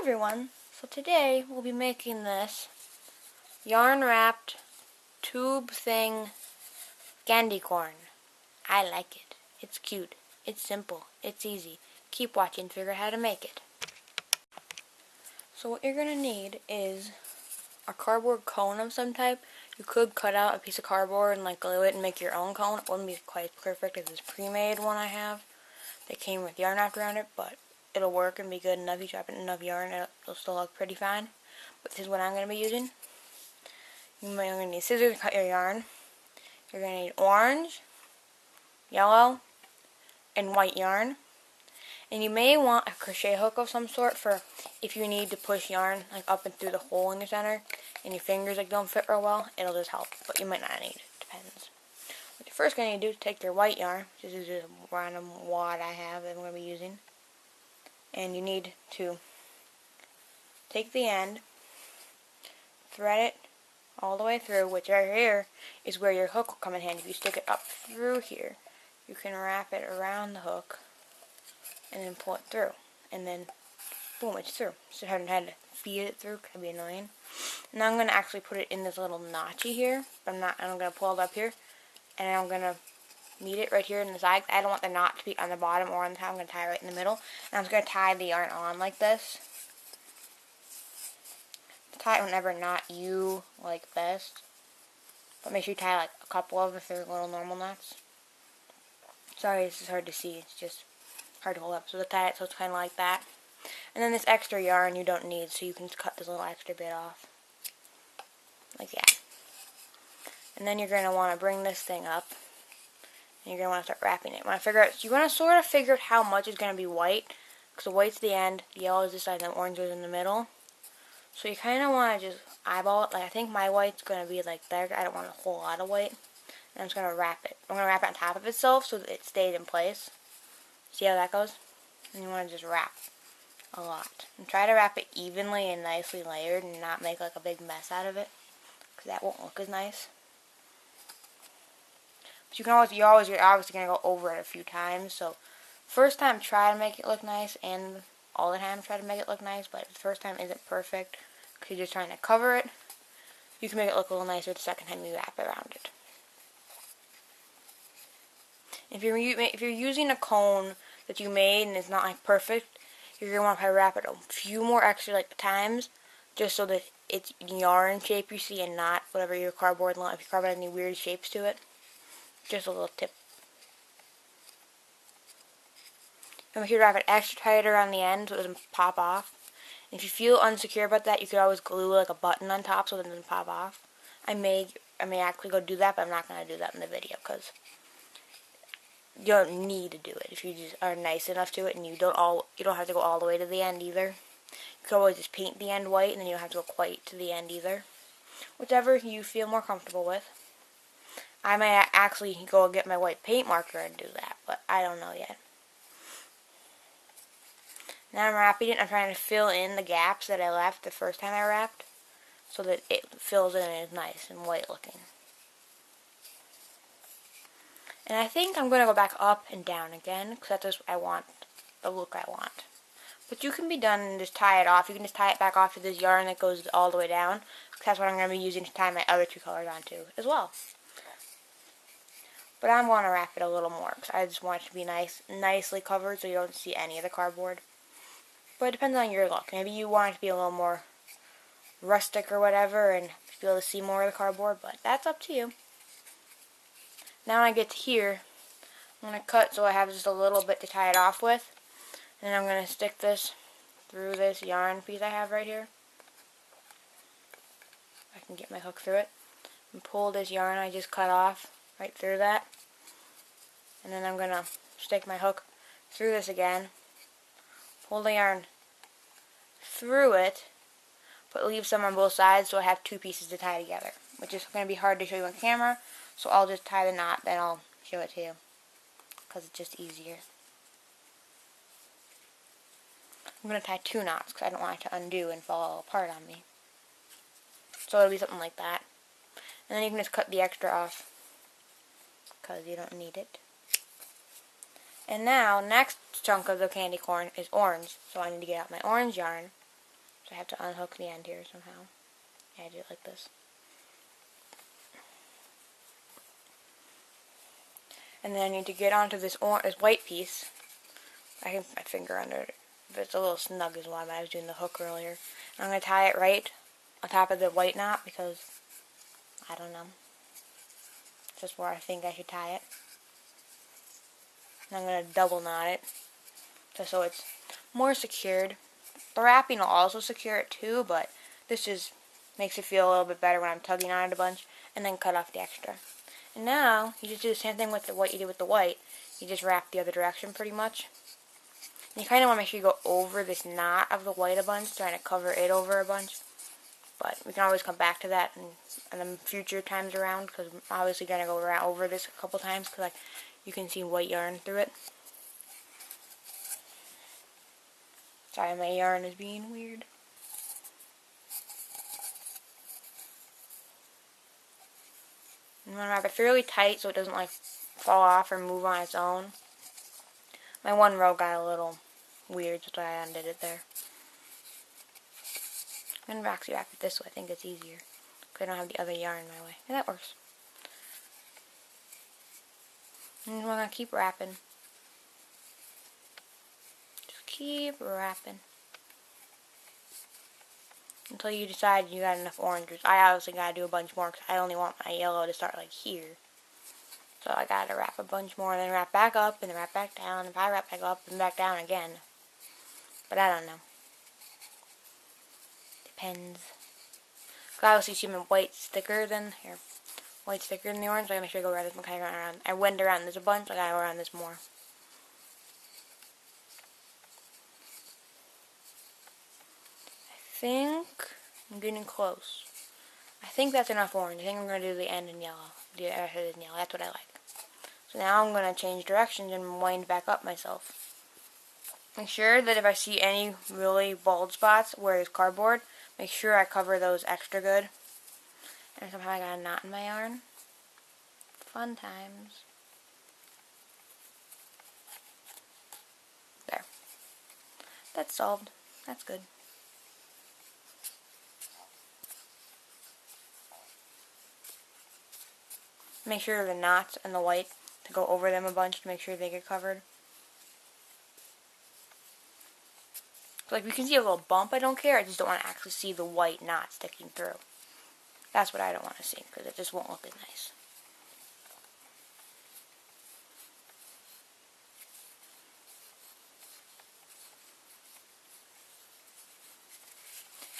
everyone, so today we'll be making this yarn wrapped tube thing candy corn. I like it. It's cute. It's simple. It's easy. Keep watching to figure out how to make it. So what you're going to need is a cardboard cone of some type. You could cut out a piece of cardboard and glue it and make your own cone. It wouldn't be quite perfect as this pre-made one I have. They came with yarn wrapped around it, but it'll work and be good enough. You drop it in enough yarn, it'll still look pretty fine. But this is what I'm going to be using. You're going to need scissors to cut your yarn. You're going to need orange, yellow, and white yarn. And you may want a crochet hook of some sort for if you need to push yarn up and through the hole in your center and your fingers don't fit real well, it'll just help. But you might not need it. Depends. What you're first going to do is take your white yarn. This is just a random wad I have that I'm going to be using. And you need to take the end, thread it all the way through, which right here is where your hook will come in handy. If you stick it up through here, you can wrap it around the hook and then pull it through. And then, boom, it's through. So I haven't had to feed it through, could be annoying. Now I'm going to actually put it in this little notchy here. I'm going to pull it up here, and I'm going to meet it right here in the side. I don't want the knot to be on the bottom or on the top. I'm going to tie it right in the middle. And I'm just going to tie the yarn on like this. Tie it whenever not you like best. But make sure you tie a couple of if they're little normal knots. Sorry, this is hard to see. It's just hard to hold up. So tie it so it's kind of like that. And then this extra yarn you don't need, so you can just cut this little extra bit off. Like that. And then you're going to want to bring this thing up. And you're going to want to start wrapping it. You want to sort of figure out how much is going to be white. Because the white's the end, the yellow is this side, and the orange is in the middle. So you kind of want to just eyeball it. I think my white's going to be there. I don't want a whole lot of white. And I'm just going to wrap it. I'm going to wrap it on top of itself so that it stays in place. See how that goes? And you want to just wrap a lot. And try to wrap it evenly and nicely layered and not make a big mess out of it. Because that won't look as nice. You're obviously going to go over it a few times. So first time try to make it look nice, and all the time try to make it look nice, but if the first time isn't perfect because you're just trying to cover it, you can make it look a little nicer the second time you wrap around it. If you're using a cone that you made and it's not perfect, you're going to want to wrap it a few more extra times just so that it's yarn shape you see and not whatever your cardboard, if your cardboard has any weird shapes to it. Just a little tip. And make sure to wrap it extra tight around the end so it doesn't pop off. And if you feel insecure about that, you could always glue a button on top so it doesn't pop off. I may actually go do that, but I'm not going to do that in the video because you don't need to do it if you just are nice enough to it, and you don't have to go all the way to the end either. You can always just paint the end white, and then you don't have to go quite to the end either. Whichever you feel more comfortable with. I may actually go get my white paint marker and do that, but I don't know yet. Now I'm wrapping it. I'm trying to fill in the gaps that I left the first time I wrapped so that it fills in and is nice and white looking. And I think I'm going to go back up and down again because that's just the look I want. But you can be done and just tie it off. You can just tie it back off to this yarn that goes all the way down because that's what I'm going to be using to tie my other two colors onto as well. But I'm going to wrap it a little more because I just want it to be nicely covered so you don't see any of the cardboard. But it depends on your look. Maybe you want it to be a little more rustic or whatever and be able to see more of the cardboard, but that's up to you. Now when I get to here, I'm going to cut so I have just a little bit to tie it off with. And I'm going to stick this through this yarn piece I have right here. I can get my hook through it. And pull this yarn I just cut off right through that. And then I'm going to stick my hook through this again. Pull the yarn through it, but leave some on both sides so I have two pieces to tie together, which is going to be hard to show you on camera, so I'll just tie the knot, then I'll show it to you, because it's just easier. I'm going to tie two knots, because I don't want it to undo and fall apart on me. So it'll be something like that. And then you can just cut the extra off, because you don't need it. And now, next chunk of the candy corn is orange. So I need to get out my orange yarn. So I have to unhook the end here somehow. Yeah, I do it like this. And then I need to get onto this white piece. I can put my finger under it. But it's a little snug is why I was doing the hook earlier. And I'm going to tie it right on top of the white knot because, I don't know. It's just where I think I should tie it. And I'm going to double knot it just so it's more secured. The wrapping will also secure it too, but this just makes it feel a little bit better when I'm tugging on it a bunch, and then cut off the extra. And now, you just do the same thing with the what you did with the white. You just wrap the other direction pretty much. And you kind of want to make sure you go over this knot of the white a bunch, trying to cover it over a bunch. But we can always come back to that in the future times around, because I'm obviously going to go around over this a couple times, because you can see white yarn through it. Sorry, my yarn is being weird. I'm going to wrap it fairly tight so it doesn't like fall off or move on its own. My one row got a little weird, so I undid it there. I'm going to actually wrap it this way. I think it's easier, because I don't have the other yarn in my way. And that works. And we're going to keep wrapping. Just keep wrapping. Until you decide you got enough oranges. I obviously got to do a bunch more, because I only want my yellow to start like here. So I got to wrap a bunch more, and then wrap back up, and then wrap back down, and if I wrap back up, and back down again. But I don't know. Depends. I obviously see my white's thicker than, here, white's thicker than the orange, so I gotta make sure I go around this one, kind of around. I went around this a bunch, so I gotta go around this more. I think I'm getting close. I think that's enough orange. I think I'm going to do the end in yellow. The other side in yellow. That's what I like. So now I'm going to change directions and wind back up myself. Make sure that if I see any really bald spots where there's cardboard, make sure I cover those extra good. And somehow I got a knot in my yarn. Fun times. There. That's solved. That's good. Make sure the knots and the white to go over them a bunch to make sure they get covered. So like you can see a little bump, I don't care. I just don't want to actually see the white knot sticking through. That's what I don't want to see, because it just won't look as nice.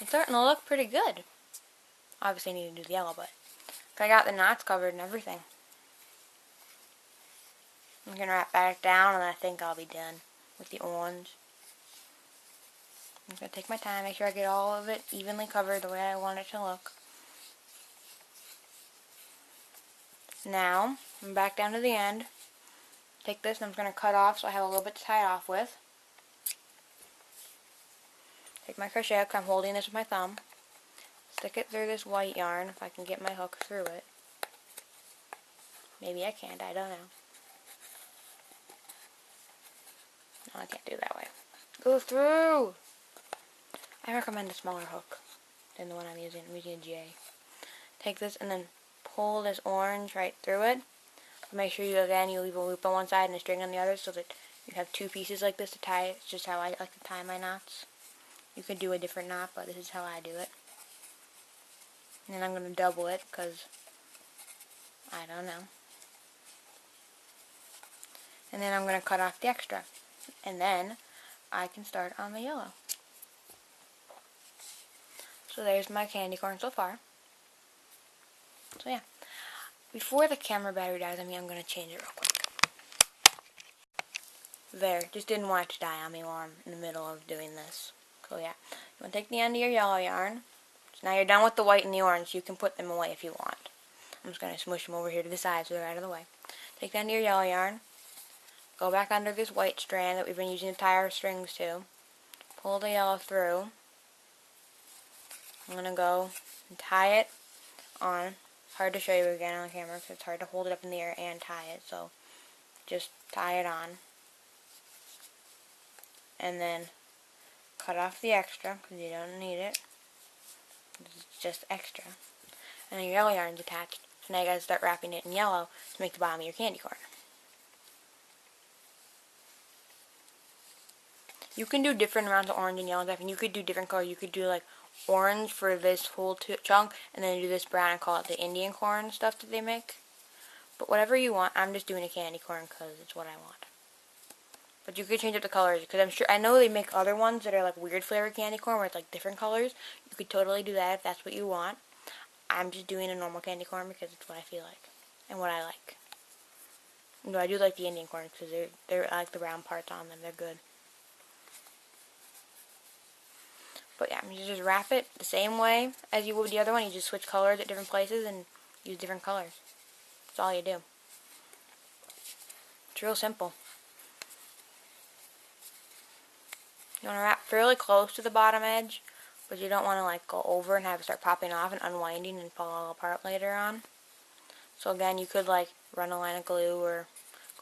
It's starting to look pretty good. Obviously I need to do the yellow, but I got the knots covered and everything. I'm going to wrap back down, and I think I'll be done with the orange. I'm going to take my time, make sure I get all of it evenly covered the way I want it to look. Now, I'm back down to the end. Take this and I'm going to cut off so I have a little bit to tie it off with. Take my crochet hook, I'm holding this with my thumb. Stick it through this white yarn if I can get my hook through it. Maybe I can't, I don't know. No, I can't do it that way. Go through! I recommend a smaller hook than the one I'm using. I'm using a J. Take this and then pull this orange right through it. Make sure you leave a loop on one side and a string on the other so that you have two pieces like this to tie it. It's just how I like to tie my knots. You could do a different knot, but this is how I do it. And then I'm going to double it because I don't know. And then I'm going to cut off the extra. And then I can start on the yellow. So there's my candy corn so far. So yeah. Before the camera battery dies on me, I'm going to change it real quick. There. Just didn't want it to die on me while I'm in the middle of doing this. So yeah. You want to take the end of your yellow yarn. So now you're done with the white and the orange. You can put them away if you want. I'm just going to smush them over here to the side so they're out of the way. Take the end of your yellow yarn. Go back under this white strand that we've been using to tie our strings to. Pull the yellow through. I'm going to go and tie it on. It's hard to show you again on camera because it's hard to hold it up in the air and tie it. So just tie it on. And then cut off the extra because you don't need it. It's just extra. And then your yellow yarn's attached. So now you gotta start wrapping it in yellow to make the bottom of your candy corn. You can do different amounts of orange and yellow stuff, and you could do different colors. You could do like orange for this whole chunk, and then do this brown and call it the Indian corn stuff that they make. But whatever you want, I'm just doing a candy corn because it's what I want. But you could change up the colors, because I know they make other ones that are like weird flavored candy corn where it's like different colors. You could totally do that if that's what you want. I'm just doing a normal candy corn because it's what I feel like and what I like. No, I do like the Indian corn because I like the round parts on them. They're good. But yeah, you just wrap it the same way as you would the other one. You just switch colors at different places and use different colors. That's all you do. It's real simple. You want to wrap fairly close to the bottom edge, but you don't want to like go over and have it start popping off and unwinding and fall all apart later on. So again, you could like run a line of glue or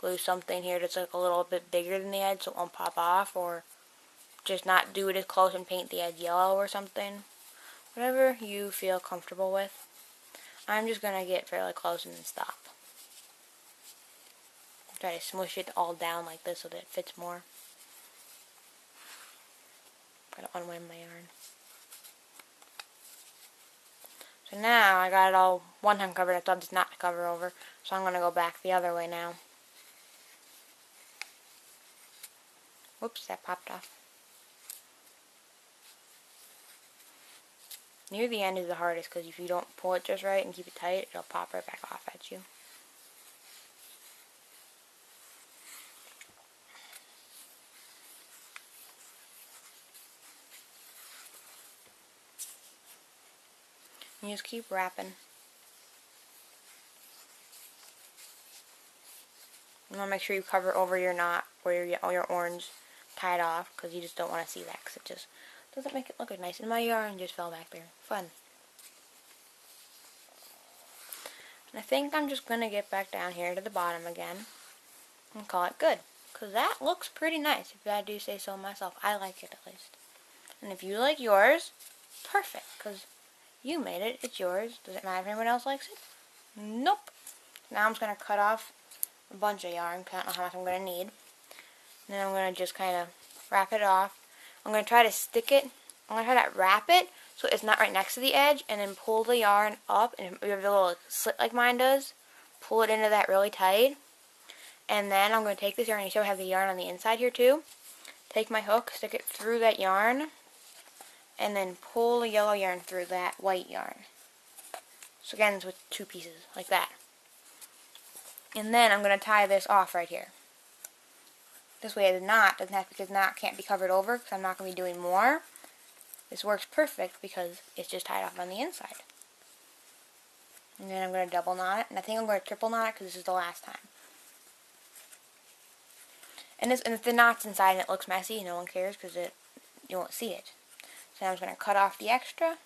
glue something here that's like a little bit bigger than the edge so it won't pop off, or just not do it as close and paint the edge yellow or something. Whatever you feel comfortable with. I'm just going to get fairly close and then stop. Try to smush it all down like this so that it fits more. Gotta unwind my yarn. So now I got it all one time covered. I thought it's not to cover over. So I'm going to go back the other way now. Whoops, that popped off. Near the end is the hardest because if you don't pull it just right and keep it tight, it'll pop right back off at you. You just keep wrapping. You want to make sure you cover over your knot where your orange tied off, because you just don't want to see that because it just doesn't make it look nice. And my yarn just fell back there. Fun. And I think I'm just going to get back down here to the bottom again and call it good. Because that looks pretty nice, if I do say so myself. I like it at least. And if you like yours, perfect. Because you made it. It's yours. Does it matter if anyone else likes it? Nope. Now I'm just going to cut off a bunch of yarn because I don't know how much I'm going to need. And then I'm going to just kind of wrap it off. I'm going to try to stick it. I'm going to try to wrap it so it's not right next to the edge, and then pull the yarn up, and if you have a little slit like mine does, pull it into that really tight. And then I'm going to take this yarn, you see I have the yarn on the inside here too. Take my hook, stick it through that yarn, and then pull the yellow yarn through that white yarn. So again, it's with two pieces, like that. And then I'm going to tie this off right here. This way the knot doesn't have, because knot can't be covered over, because I'm not going to be doing more. This works perfect because it's just tied off on the inside. And then I'm going to double knot it, and I think I'm going to triple knot it because this is the last time. And if the knot's inside and it looks messy, no one cares because you won't see it. So now I'm just going to cut off the extra.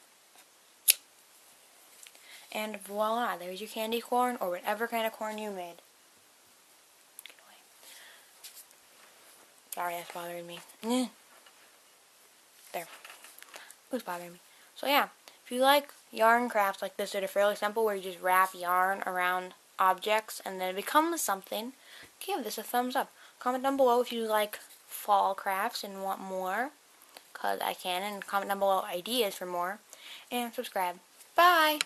And voila, there's your candy corn, or whatever kind of corn you made. Get away. Sorry, that's bothering me. There. It was bothering me. So yeah, if you like yarn crafts like this that are fairly simple, where you just wrap yarn around objects and then it becomes something, give this a thumbs up. Comment down below if you like fall crafts and want more, because I can, and comment down below ideas for more, and subscribe. Bye!